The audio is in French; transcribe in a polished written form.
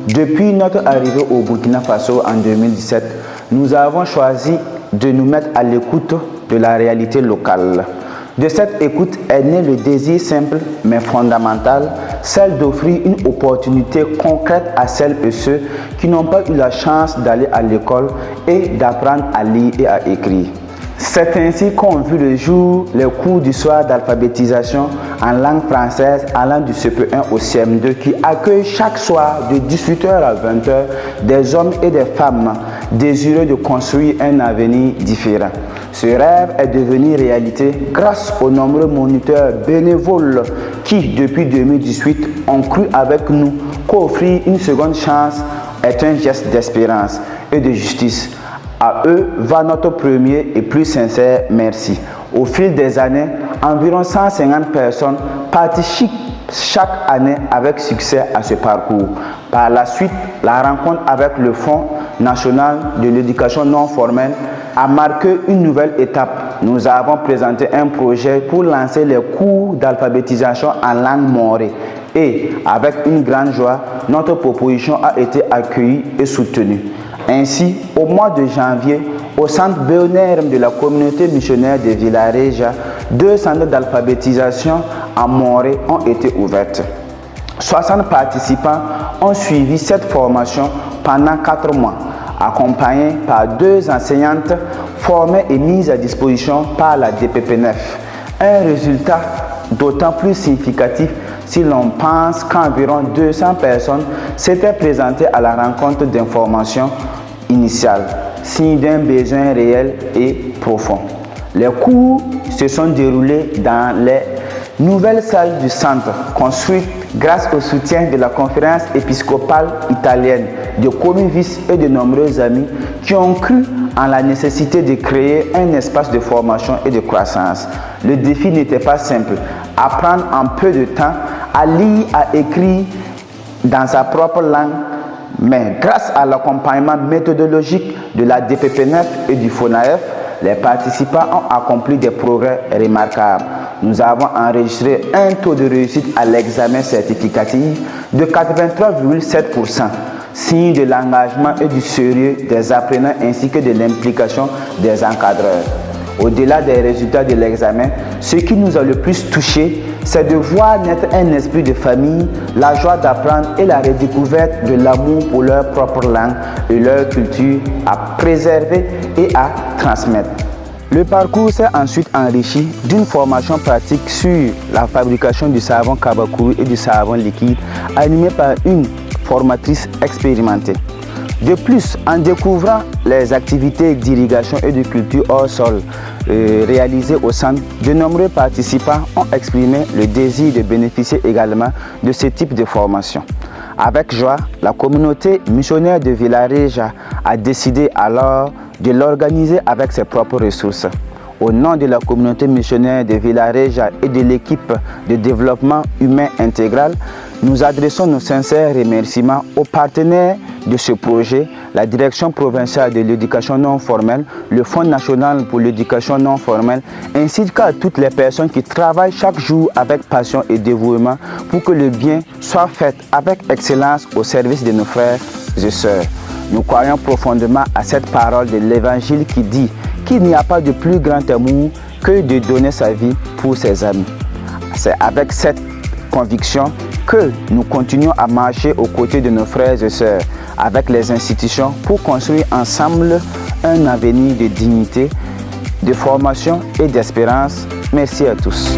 Depuis notre arrivée au Burkina Faso en 2017, nous avons choisi de nous mettre à l'écoute de la réalité locale. De cette écoute est né le désir simple mais fondamental, celle d'offrir une opportunité concrète à celles et ceux qui n'ont pas eu la chance d'aller à l'école et d'apprendre à lire et à écrire. C'est ainsi qu'ont vu le jour les cours du soir d'alphabétisation en langue française allant du CP1 au CM2 qui accueillent chaque soir de 18h à 20h des hommes et des femmes désireux de construire un avenir différent. Ce rêve est devenu réalité grâce aux nombreux moniteurs bénévoles qui, depuis 2018, ont cru avec nous qu'offrir une seconde chance est un geste d'espérance et de justice. À eux va notre premier et plus sincère merci. Au fil des années, environ 150 personnes participent chaque année avec succès à ce parcours. Par la suite, la rencontre avec le Fonds national de l'éducation non formelle a marqué une nouvelle étape. Nous avons présenté un projet pour lancer les cours d'alphabétisation en langue morée. Et avec une grande joie, notre proposition a été accueillie et soutenue. Ainsi, au mois de janvier, au centre Béonerm de la communauté missionnaire de Villareja, 2 centres d'alphabétisation en morée ont été ouverts. 60 participants ont suivi cette formation pendant 4 mois, accompagnés par 2 enseignantes formées et mises à disposition par la DPP9. Un résultat d'autant plus significatif si l'on pense qu'environ 200 personnes s'étaient présentées à la rencontre d'information initiale, signe d'un besoin réel et profond. Les cours se sont déroulés dans les nouvelles salles du centre, construites grâce au soutien de la conférence épiscopale italienne, de Comivis et de nombreux amis qui ont cru en la nécessité de créer un espace de formation et de croissance. Le défi n'était pas simple, apprendre en peu de temps à lire, à écrire dans sa propre langue, mais grâce à l'accompagnement méthodologique de la DPP9 et du FONAEF, les participants ont accompli des progrès remarquables. Nous avons enregistré un taux de réussite à l'examen certificatif de 83,7%, signe de l'engagement et du sérieux des apprenants ainsi que de l'implication des encadreurs. Au-delà des résultats de l'examen, ce qui nous a le plus touché, c'est de voir naître un esprit de famille, la joie d'apprendre et la redécouverte de l'amour pour leur propre langue et leur culture à préserver et à transmettre. Le parcours s'est ensuite enrichi d'une formation pratique sur la fabrication du savon Kabakuru et du savon liquide, animée par une formatrice expérimentée. De plus, en découvrant les activités d'irrigation et de culture hors sol réalisées au centre, de nombreux participants ont exprimé le désir de bénéficier également de ce type de formation. Avec joie, la communauté missionnaire de Villareja a décidé alors de l'organiser avec ses propres ressources. Au nom de la communauté missionnaire de Villareja et de l'équipe de développement humain intégral, nous adressons nos sincères remerciements aux partenaires de ce projet, la Direction provinciale de l'éducation non formelle, le Fonds national pour l'éducation non formelle, ainsi qu'à toutes les personnes qui travaillent chaque jour avec passion et dévouement pour que le bien soit fait avec excellence au service de nos frères et sœurs. Nous croyons profondément à cette parole de l'Évangile qui dit qu'il n'y a pas de plus grand amour que de donner sa vie pour ses amis. C'est avec cette conviction que nous continuons à marcher aux côtés de nos frères et sœurs, avec les institutions pour construire ensemble un avenir de dignité, de formation et d'espérance. Merci à tous.